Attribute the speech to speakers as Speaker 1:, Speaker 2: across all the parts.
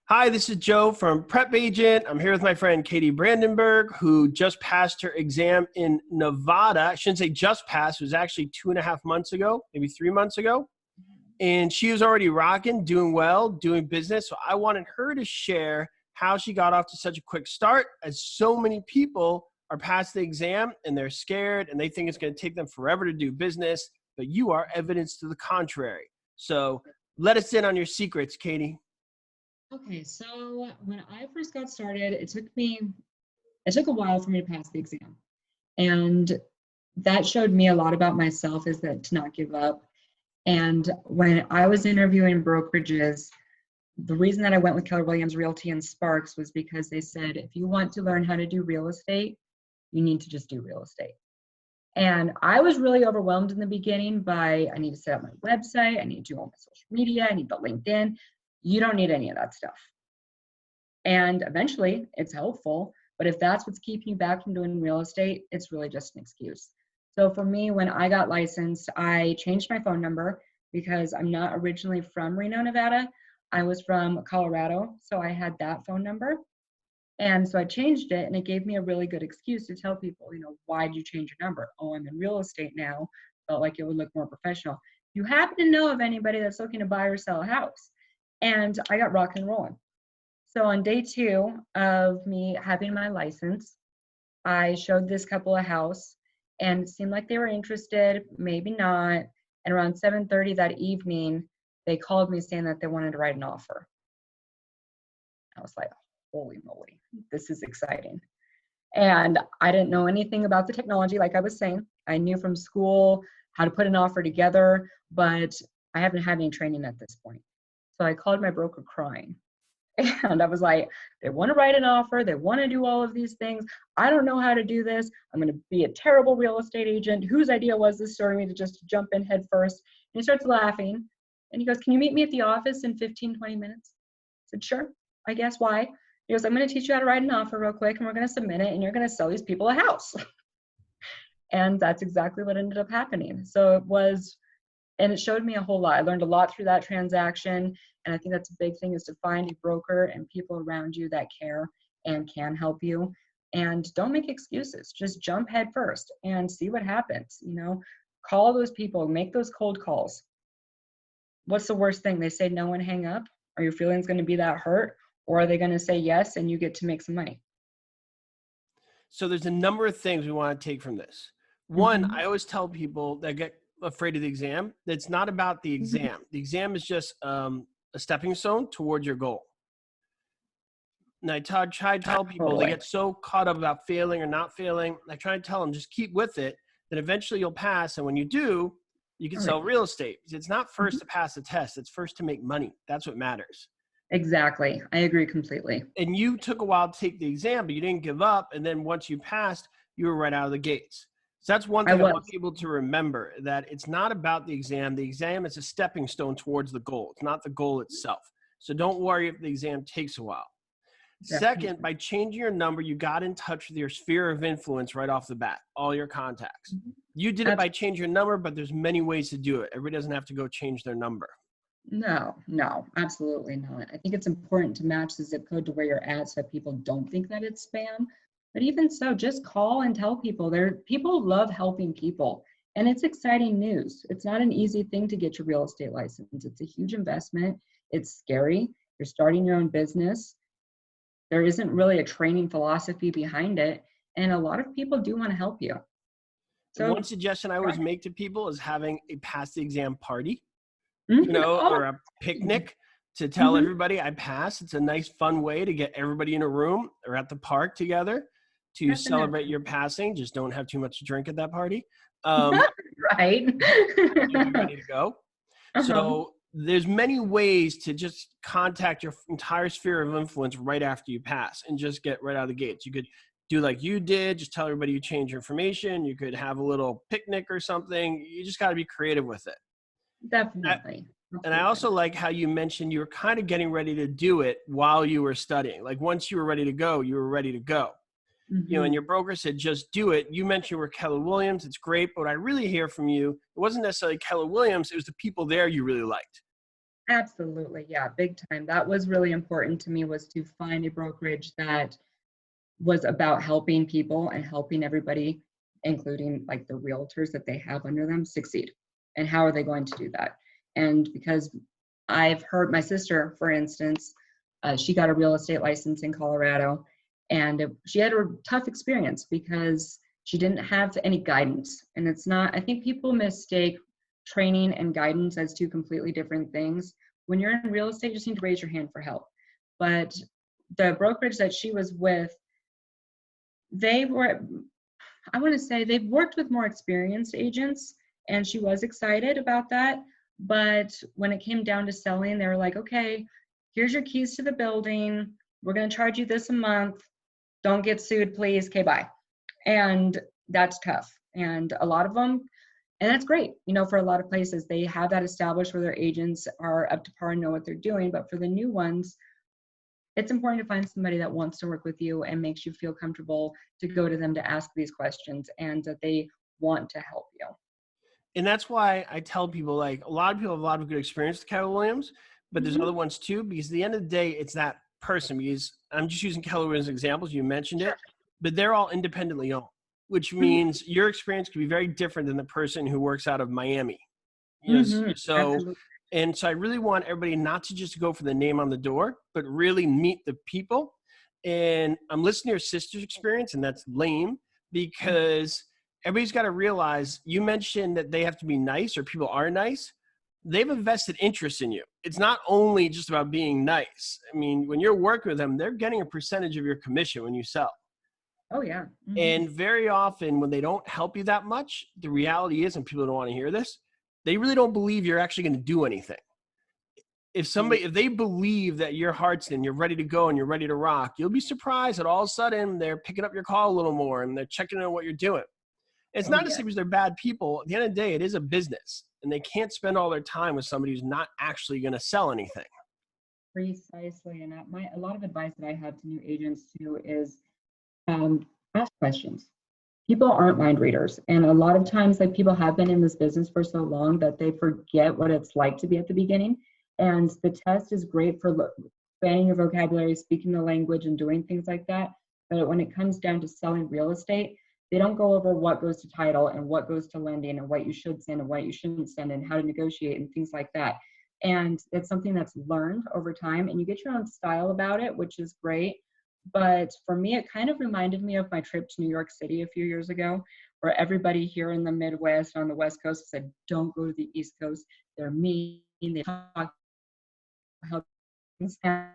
Speaker 1: Hi, this is Joe from PrepAgent. I'm here with my friend Katey Brandenburg, who just passed her exam in Nevada. I shouldn't say just passed, it was actually 2.5 months ago, maybe 3 months ago. And she was already rocking, doing well, doing business. So I wanted her to share how she got off to such a quick start, as so many people are past the exam and they're scared and they think it's going to take them forever to do business, but you are evidence to the contrary. So let us in on your secrets, Katey.
Speaker 2: Okay, so when I first got started, it took a while for me to pass the exam. And that showed me a lot about myself is that to not give up. And when I was interviewing brokerages, the reason that I went with Keller Williams Realty and Sparks was because they said, if you want to learn how to do real estate, you need to just do real estate. And I was really overwhelmed in the beginning by I need to set up my website, I need to do all my social media, I need the LinkedIn. You don't need any of that stuff. And eventually it's helpful, but if that's what's keeping you back from doing real estate, it's really just an excuse. So for me, when I got licensed, I changed my phone number because I'm not originally from Reno, Nevada. I was from Colorado, so I had that phone number. And so I changed it, and it gave me a really good excuse to tell people, why did you change your number? Oh, I'm in real estate now. Felt like it would look more professional. You happen to know of anybody that's looking to buy or sell a house? And I got rock and rolling. So on day 2 of me having my license, I showed this couple a house and it seemed like they were interested, maybe not. And around 7:30 that evening, they called me saying that they wanted to write an offer. I was like, holy moly, this is exciting. And I didn't know anything about the technology, like I was saying. I knew from school how to put an offer together, but I haven't had any training at this point. So I called my broker crying. And I was like, they want to write an offer. They want to do all of these things. I don't know how to do this. I'm going to be a terrible real estate agent. Whose idea was this for me to just jump in head first? And he starts laughing. And he goes, can you meet me at the office in 15, 20 minutes? I said, sure, I guess. Why? He goes, I'm going to teach you how to write an offer real quick, and we're going to submit it, and you're going to sell these people a house. And that's exactly what ended up happening. So it showed me a whole lot. I learned a lot through that transaction. And I think that's a big thing, is to find a broker and people around you that care and can help you. And don't make excuses. Just jump head first and see what happens. Call those people, make those cold calls. What's the worst thing? They say no and hang up? Are your feelings going to be that hurt? Or are they going to say yes and you get to make some money?
Speaker 1: So there's a number of things we want to take from this. One, I always tell people that get afraid of the exam that it's not about the exam. The exam is just a stepping stone towards your goal. And I try to tell people, they get so caught up about failing or not failing. I try to tell them, just keep with it. Then eventually you'll pass. And when you do, you can sell real estate. It's not first to pass the test. It's first to make money. That's what matters.
Speaker 2: Exactly. I agree completely.
Speaker 1: And you took a while to take the exam, but you didn't give up. And then once you passed, you were right out of the gates. So that's one thing I want people to remember, that it's not about the exam. The exam is a stepping stone towards the goal. It's not the goal itself. So don't worry if the exam takes a while. Second, by changing your number, you got in touch with your sphere of influence right off the bat, all your contacts. You did it by changing your number, but there's many ways to do it. Everybody doesn't have to go change their number.
Speaker 2: No, absolutely not. I think it's important to match the zip code to where you're at so that people don't think that it's spam. But even so, just call and tell people. People love helping people. And it's exciting news. It's not an easy thing to get your real estate license. It's a huge investment. It's scary. You're starting your own business. There isn't really a training philosophy behind it. And a lot of people do want to help you.
Speaker 1: So one suggestion I always make to people is having a pass the exam party. Or a picnic to tell everybody I passed. It's a nice, fun way to get everybody in a room or at the park together to celebrate your passing. Just don't have too much to drink at that party.
Speaker 2: Right.
Speaker 1: You'll be ready to go. So there's many ways to just contact your entire sphere of influence right after you pass and just get right out of the gates. You could do like you did, just tell everybody you changed your information. You could have a little picnic or something. You just got to be creative with it.
Speaker 2: Definitely.
Speaker 1: And I also like how you mentioned you were kind of getting ready to do it while you were studying. Like once you were ready to go, you were ready to go. And your broker said, just do it. You mentioned you were Keller Williams. It's great. But what I really hear from you, it wasn't necessarily Keller Williams. It was the people there you really liked.
Speaker 2: Absolutely. Yeah, big time. That was really important to me, was to find a brokerage that was about helping people and helping everybody, including like the realtors that they have under them, succeed. And how are they going to do that? And because I've heard my sister, for instance, she got a real estate license in Colorado, and she had a tough experience because she didn't have any guidance. And it's not, I think people mistake training and guidance as two completely different things. When you're in real estate, you just need to raise your hand for help. But the brokerage that she was with, they were, I want to say they've worked with more experienced agents, and she was excited about that. But when it came down to selling, they were like, okay, here's your keys to the building. We're going to charge you this a month. Don't get sued, please. Okay, bye. And that's tough. And a lot of them, and that's great, you know, for a lot of places, they have that established where their agents are up to par and know what they're doing. But for the new ones, it's important to find somebody that wants to work with you and makes you feel comfortable to go to them to ask these questions, and that they want to help you.
Speaker 1: And that's why I tell people, like, a lot of people have a lot of good experience with Keller Williams, but there's other ones too, because at the end of the day, it's that person. Because I'm just using Keller Williams examples, you mentioned it,
Speaker 2: Sure.
Speaker 1: but they're all independently owned, which means your experience could be very different than the person who works out of Miami. You know, so,
Speaker 2: Absolutely.
Speaker 1: and so I really want everybody not to just go for the name on the door, but really meet the people. And I'm listening to your sister's experience, and that's lame, because everybody's got to realize, you mentioned that they have to be nice, or people are nice. They've a vested interest in you. It's not only just about being nice. I mean, when you're working with them, they're getting a percentage of your commission when you sell.
Speaker 2: Oh yeah.
Speaker 1: And very often when they don't help you that much, the reality is, and people don't want to hear this, they really don't believe you're actually going to do anything. If they believe that you're Hartston, you're ready to go and you're ready to rock, you'll be surprised that all of a sudden they're picking up your call a little more and they're checking on what you're doing. It's
Speaker 2: Oh
Speaker 1: not to
Speaker 2: yeah.
Speaker 1: say because they're bad people. At the end of the day, it is a business, and they can't spend all their time with somebody who's not actually going to sell anything.
Speaker 2: Precisely. And a lot of advice that I have to new agents too is ask questions. People aren't mind readers, and a lot of times, like, people have been in this business for so long that they forget what it's like to be at the beginning. And the test is great for expanding your vocabulary, speaking the language, and doing things like that. But when it comes down to selling real estate, they don't go over what goes to title and what goes to lending and what you should send and what you shouldn't send and how to negotiate and things like that. And it's something that's learned over time, and you get your own style about it, which is great. But for me, it kind of reminded me of my trip to New York City a few years ago, where everybody here in the Midwest, on the West Coast, said, don't go to the East Coast. They're mean. They talk how things. I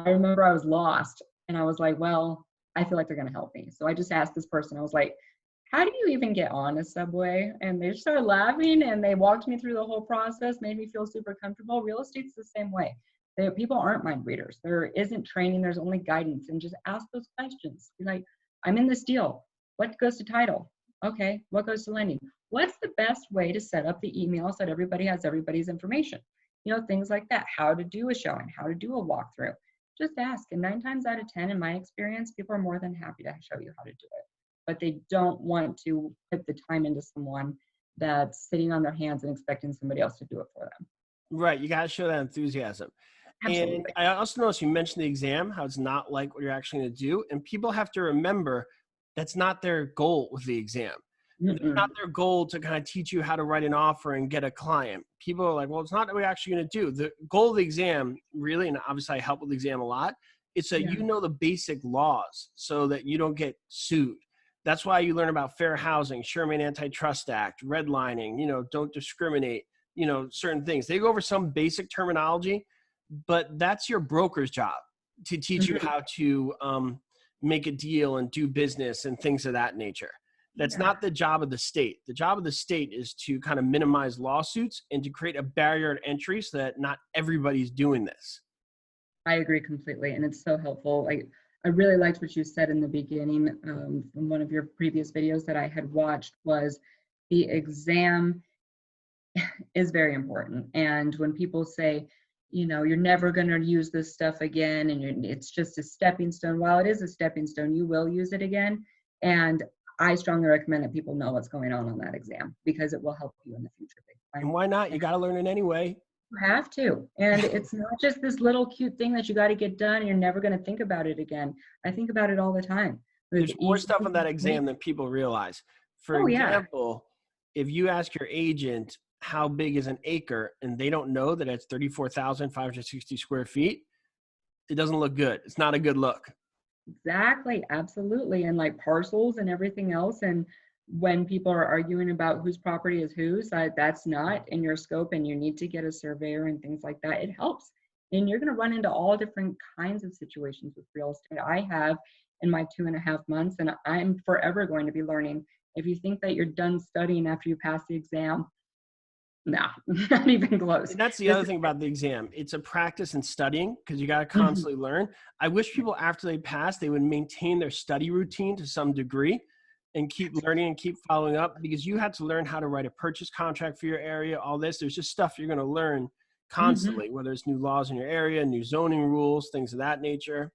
Speaker 2: remember I was lost, and I was like, well, I feel like they're going to help me. So I just asked this person, I was like, how do you even get on a subway? And they started laughing, and they walked me through the whole process, made me feel super comfortable. Real estate's the same way. People aren't mind readers. There isn't training, there's only guidance. And just ask those questions. Be like, I'm in this deal. What goes to title? Okay, what goes to lending? What's the best way to set up the email so that everybody has everybody's information? You know, things like that. How to do a showing, how to do a walkthrough. Just ask. And 9 times out of 10, in my experience, people are more than happy to show you how to do it. But they don't want to put the time into someone that's sitting on their hands and expecting somebody else to do it for them.
Speaker 1: Right. You got to show that enthusiasm. And
Speaker 2: Absolutely.
Speaker 1: I also noticed you mentioned the exam, how it's not like what you're actually going to do. And people have to remember that's not their goal with the exam. It's not their goal to kind of teach you how to write an offer and get a client. People are like, well, it's not what we're actually going to do. The goal of the exam, really, and obviously I help with the exam a lot, it's that you know the basic laws so that you don't get sued. That's why you learn about fair housing, Sherman Antitrust Act, redlining, don't discriminate, certain things. They go over some basic terminology, but that's your broker's job to teach you how to make a deal and do business and things of that nature. That's not the job of the state. The job of the state is to kind of minimize lawsuits and to create a barrier to entry so that not everybody's doing this.
Speaker 2: I agree completely. And it's so helpful. I really liked what you said in the beginning from one of your previous videos that I had watched, was the exam is very important. And when people say, you're never going to use this stuff again, and it's just a stepping stone. While it is a stepping stone, you will use it again. And I strongly recommend that people know what's going on that exam, because it will help you in the future.
Speaker 1: And why not? You got to learn it anyway.
Speaker 2: You have to. And it's not just this little cute thing that you got to get done and you're never going to think about it again. I think about it all the time. With
Speaker 1: There's more
Speaker 2: easy,
Speaker 1: stuff on that exam than people realize. For
Speaker 2: oh yeah,
Speaker 1: example, if you ask your agent how big is an acre and they don't know that it's 34,560 square feet, it doesn't look good. It's not a good look.
Speaker 2: exactly. Absolutely. And like parcels and everything else. And when people are arguing about whose property is whose, that's not in your scope and you need to get a surveyor and things like that. It helps. And you're going to run into all different kinds of situations with real estate. I have in my 2.5 months, and I'm forever going to be learning. If you think that you're done studying after you pass the exam, nah, not even close.
Speaker 1: And that's the
Speaker 2: This
Speaker 1: other
Speaker 2: is,
Speaker 1: thing about the exam. It's a practice in studying because you got to
Speaker 2: Mhm.
Speaker 1: constantly learn. I wish people after they pass, they would maintain their study routine to some degree and keep learning and keep following up, because you had to learn how to write a purchase contract for your area, all this. There's just stuff you're going to learn
Speaker 2: Mhm.
Speaker 1: constantly, whether it's new laws in your area, new zoning rules, things of that nature.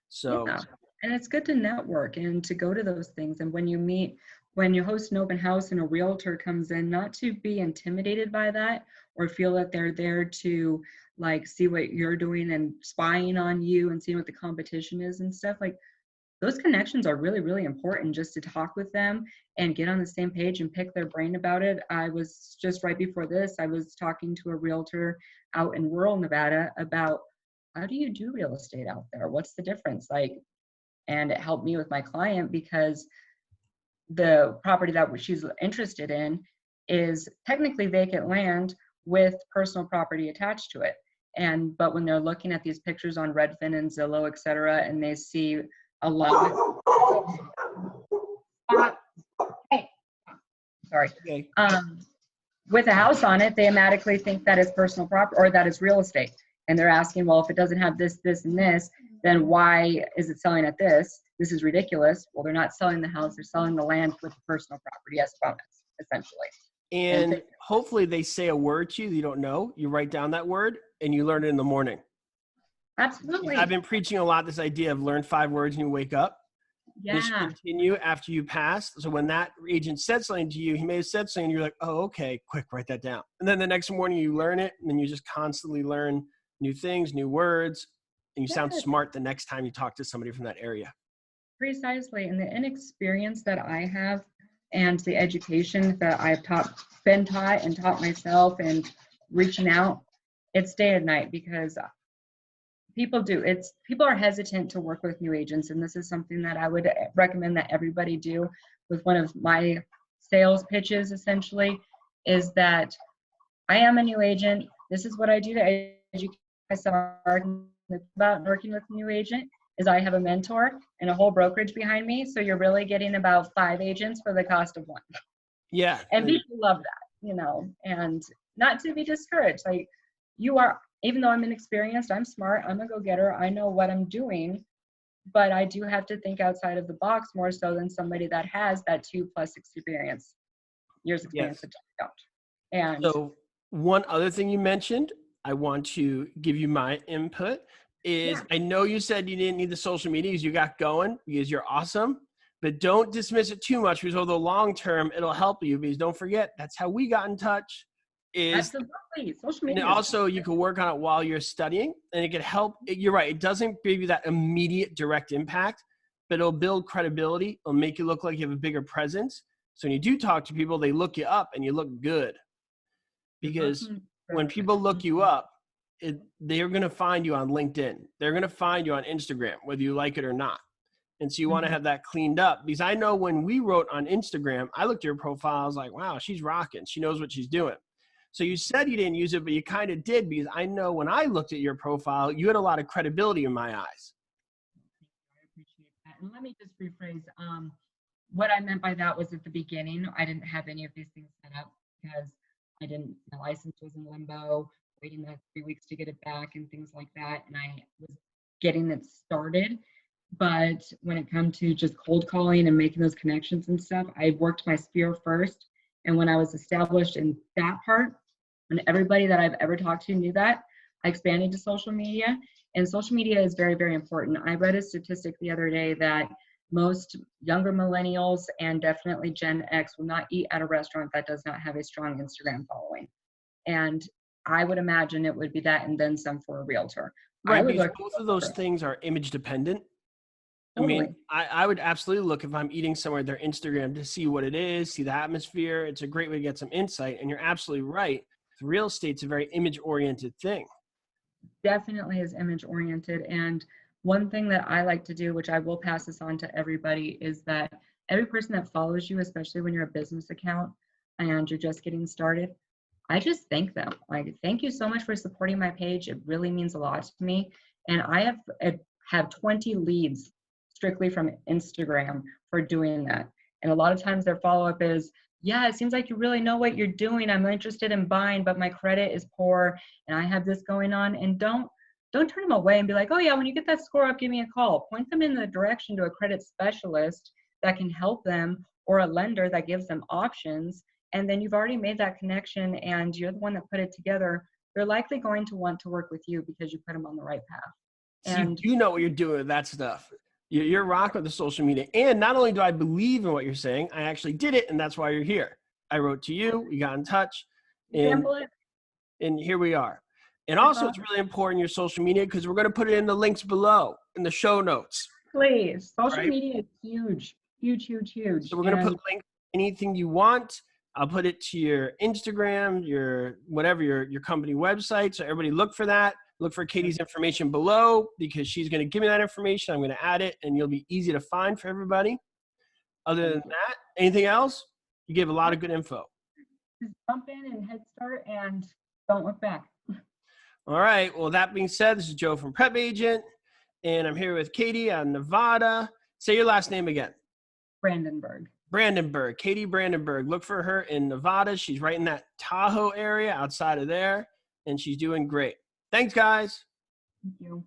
Speaker 1: So
Speaker 2: Yeah. And it's good to network and to go to those things. And when you meet, when you host an open house and a realtor comes in, not to be intimidated by that or feel that they're there to like see what you're doing and spying on you and seeing what the competition is and stuff. Like those connections are really, really important, just to talk with them and get on the same page and pick their brain about it. I was just right before this, I was talking to a realtor out in rural Nevada about how do you do real estate out there? What's the difference? Like, and it helped me with my client because the property that she's interested in is technically vacant land with personal property attached to it. And but when they're looking at these pictures on Redfin and Zillow, et cetera, and they see a lot, hey, sorry,
Speaker 1: okay.
Speaker 2: with a house on it, they automatically think that it's personal property or that it's real estate. And they're asking, well, if it doesn't have this, this, and this, then why is it selling at this? This is ridiculous. Well, they're not selling the house, they're selling the land with the personal property as a bonus, essentially.
Speaker 1: And hopefully they say a word to you that you don't know. You write down that word and you learn it in the morning.
Speaker 2: Absolutely.
Speaker 1: I've been preaching a lot this idea of learn 5 words and you wake up. This should
Speaker 2: Yeah.
Speaker 1: continue after you pass. So when that agent said something to you, he may have said something and you're like, oh, okay, quick, write that down. And then the next morning you learn it, and then you just constantly learn new things, new words, and you sound
Speaker 2: Yes,
Speaker 1: smart the next time you talk to somebody from that area.
Speaker 2: precisely. And the inexperience that I have and the education that I've been taught and taught myself and reaching out, it's day and night because people are hesitant to work with new agents, and this is something that I would recommend that everybody do with one of my sales pitches essentially, is that I am a new agent. This is what I do to educate myself about working with a new agent is I have a mentor and a whole brokerage behind me. So you're really getting about 5 agents for the cost of 1.
Speaker 1: Yeah.
Speaker 2: And people love that, and not to be discouraged. Like you are, even though I'm inexperienced, I'm smart, I'm a go-getter, I know what I'm doing, but I do have to think outside of the box more so than somebody that has that 2+ years experience
Speaker 1: Yes.
Speaker 2: that I don't. And
Speaker 1: So one other thing you mentioned, I want to give you my input is
Speaker 2: yeah,
Speaker 1: I know you said you didn't need the social media because you got going because you're awesome, but don't dismiss it too much because over the long term, it'll help you because don't forget, that's how we got in touch is,
Speaker 2: absolutely. Social
Speaker 1: and
Speaker 2: media is
Speaker 1: also you can work on it while you're studying and it can help. You're right. It doesn't give you that immediate direct impact, but it'll build credibility. It'll make you look like you have a bigger presence. So when you do talk to people, they look you up and you look good. Because when people look you up, they're going to find you on LinkedIn. They're going to find you on Instagram, whether you like it or not. And so you want to have that cleaned up, because I know when we wrote on Instagram, I looked at your profile. I was like, wow, she's rocking. She knows what she's doing. So you said you didn't use it, but you kind of did, because I know when I looked at your profile, you had a lot of credibility in my eyes.
Speaker 2: I appreciate that. And let me just rephrase. What I meant by that was at the beginning, I didn't have any of these things set up because my license was in limbo, waiting the 3 weeks to get it back and things like that. And I was getting it started. But when it comes to just cold calling and making those connections and stuff, I worked my sphere first. And when I was established in that part, when everybody that I've ever talked to knew that, I expanded to social media. And social media is very, very important. I read a statistic the other day that most younger millennials and definitely Gen X will not eat at a restaurant that does not have a strong Instagram following. And I would imagine it would be that and then some for a realtor. I
Speaker 1: Right,
Speaker 2: would
Speaker 1: because
Speaker 2: look
Speaker 1: both of those things are image dependent. I
Speaker 2: totally.
Speaker 1: mean, I would absolutely look if I'm eating somewhere at their Instagram to see what it is, see the atmosphere. It's a great way to get some insight. And you're absolutely right. Real estate's a very image-oriented thing.
Speaker 2: Definitely is image oriented. And one thing that I like to do, which I will pass this on to everybody, is that every person that follows you, especially when you're a business account and you're just getting started, I just thank them. Like, thank you so much for supporting my page. It really means a lot to me. And I have 20 leads strictly from Instagram for doing that. And a lot of times their follow-up is, yeah, it seems like you really know what you're doing. I'm interested in buying, but my credit is poor and I have this going on. And don't turn them away and be like, oh yeah, when you get that score up, give me a call. Point them in the direction to a credit specialist that can help them, or a lender that gives them options. And then you've already made that connection and you're the one that put it together. They're likely going to want to work with you because you put them on the right path.
Speaker 1: And so you know what you're doing with that stuff. You're rocking with the social media. And not only do I believe in what you're saying, I actually did it, and that's why you're here. I wrote to you, we got in touch, and here we are. And also, it's really important, your social media, because we're going to put it in the links below in the show notes.
Speaker 2: Please. Social media is huge, huge, huge, huge.
Speaker 1: So we're going to put links to anything you want. I'll put it to your Instagram, your whatever, your company website. So everybody look for that. Look for Katey's information below, because she's going to give me that information. I'm going to add it, and you'll be easy to find for everybody. Other than that, anything else? You gave a lot of good info.
Speaker 2: Just jump in and head start and don't look back.
Speaker 1: All right. Well, that being said, this is Joe from PrepAgent, and I'm here with Katey out of Nevada. Say your last name again.
Speaker 2: Brandenburg.
Speaker 1: Brandenburg. Katey Brandenburg. Look for her in Nevada. She's right in that Tahoe area outside of there, and she's doing great. Thanks, guys.
Speaker 2: Thank you.